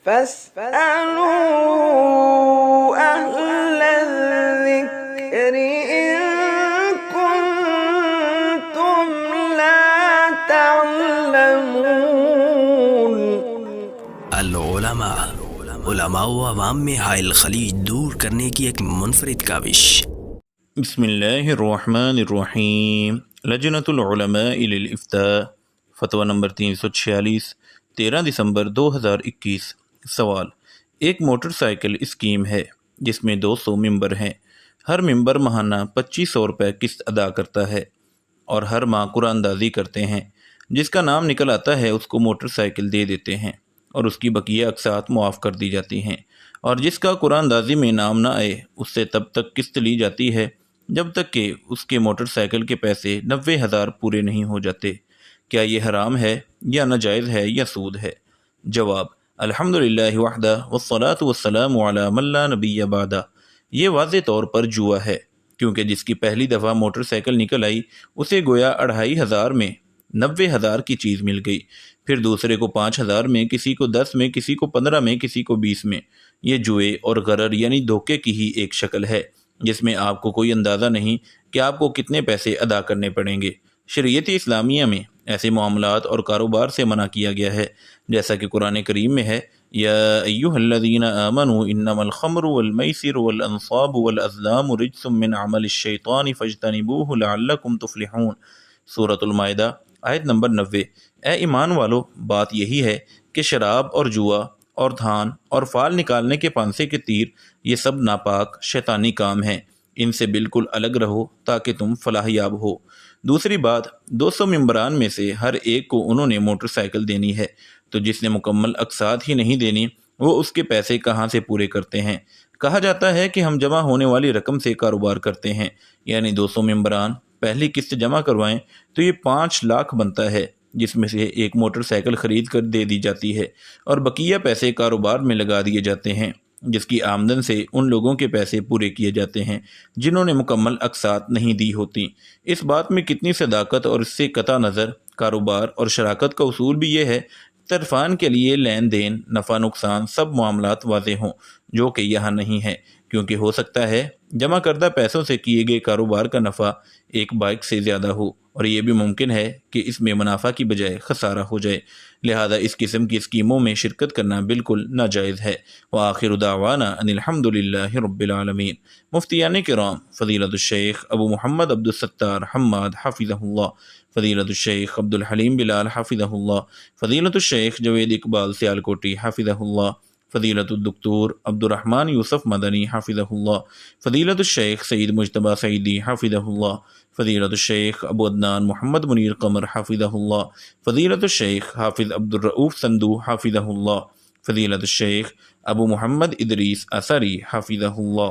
فاسألوا أهل الذكر إن كنتم لا تعلمون۔ علماء و عوام میں حائل خلیج دور کرنے کی ایک منفرد کاوش۔ بسم اللہ الرحمن الرحیم۔ لجنۃ العلماء للافتاء، فتویٰ نمبر 346، 13 دسمبر 2021۔ سوال: ایک موٹر سائیکل اسکیم ہے جس میں 200 ممبر ہیں۔ ہر ممبر ماہانہ 2500 روپے قسط ادا کرتا ہے اور ہر ماہ قرآن اندازی کرتے ہیں۔ جس کا نام نکل آتا ہے اس کو موٹر سائیکل دے دیتے ہیں اور اس کی بقیہ اقساط معاف کر دی جاتی ہیں، اور جس کا قرآن اندازی میں نام نہ آئے اس سے تب تک قسط لی جاتی ہے جب تک کہ اس کے موٹر سائیکل کے پیسے 90,000 پورے نہیں ہو جاتے۔ کیا یہ حرام ہے یا ناجائز ہے یا سود ہے؟ جواب: الحمدللہ وحدہ والصلاۃ والسلام علی من لا نبی بعدہ۔ یہ واضح طور پر جوا ہے، کیونکہ جس کی پہلی دفعہ موٹر سائیکل نکل آئی اسے گویا 2500 میں 90,000 کی چیز مل گئی، پھر دوسرے کو 5,000 میں، کسی کو 10 میں، کسی کو 15 میں، کسی کو 20 میں۔ یہ جوئے اور غرر یعنی دھوکے کی ہی ایک شکل ہے جس میں آپ کو کوئی اندازہ نہیں کہ آپ کو کتنے پیسے ادا کرنے پڑیں گے۔ شریعت اسلامیہ میں ایسے معاملات اور کاروبار سے منع کیا گیا ہے، جیسا کہ قرآن کریم میں ہے: یا ایھا الذین آمنوا انما الخمر والمیسر والانصاب والازلام رجس من عمل الشیطان فاجتنبوہ لعلکم تفلحون۔ سورۃ المائدہ آیت نمبر 90۔ اے ایمان والو، بات یہی ہے کہ شراب اور جوا اور دھان اور فال نکالنے کے پانسے کے تیر یہ سب ناپاک شیطانی کام ہیں، ان سے بالکل الگ رہو تاکہ تم فلاح یاب ہو۔ دوسری بات، 200 ممبران میں سے ہر ایک کو انہوں نے موٹر سائیکل دینی ہے، تو جس نے مکمل اقساط ہی نہیں دینی وہ اس کے پیسے کہاں سے پورے کرتے ہیں؟ کہا جاتا ہے کہ ہم جمع ہونے والی رقم سے کاروبار کرتے ہیں، یعنی 200 ممبران پہلی قسط جمع کروائیں تو یہ 5 لاکھ بنتا ہے، جس میں سے ایک موٹر سائیکل خرید کر دے دی جاتی ہے اور بقیہ پیسے کاروبار میں لگا دیے جاتے ہیں، جس کی آمدن سے ان لوگوں کے پیسے پورے کیے جاتے ہیں جنہوں نے مکمل اقساط نہیں دی ہوتی۔ اس بات میں کتنی صداقت اور اس سے قطع نظر کاروبار اور شراکت کا اصول بھی یہ ہے طرفان کے لیے لین دین، نفع نقصان، سب معاملات واضح ہوں، جو کہ یہاں نہیں ہے، کیونکہ ہو سکتا ہے جمع کردہ پیسوں سے کیے گئے کاروبار کا نفع ایک بائک سے زیادہ ہو، اور یہ بھی ممکن ہے کہ اس میں منافع کی بجائے خسارہ ہو جائے، لہذا اس قسم کی اسکیموں میں شرکت کرنا بالکل ناجائز ہے۔ وآخر دعوانا ان الحمدللہ رب العالمین۔ مفتیان کرام فضیلۃ الشیخ ابو محمد عبدالستار حماد حفظہ اللہ، فضیلۃ الشیخ عبدالحلیم بلال حفظہ اللہ، فضیلۃ الشیخ جوید اقبال سیالکوٹی حفظہ اللہ، فضیلۃ الدکتور عبدالرحمن یوسف مدنی حفظہ اللہ، فضیلۃ الشیخ سید مجتبیٰ سعیدی حفظہ اللہ، فضیلۃ الشیخ ابو عدنان محمد منیر قمر حفظہ اللہ، فضیلۃ الشیخ حافظ عبدالرؤوف سندو حفظہ اللہ، فضیلۃ الشیخ ابو محمد ادریس اثری حفظہ اللہ۔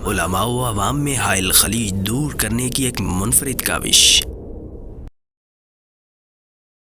علماء و عوام میں حائل خلیج دور کرنے کی ایک منفرد کاوش۔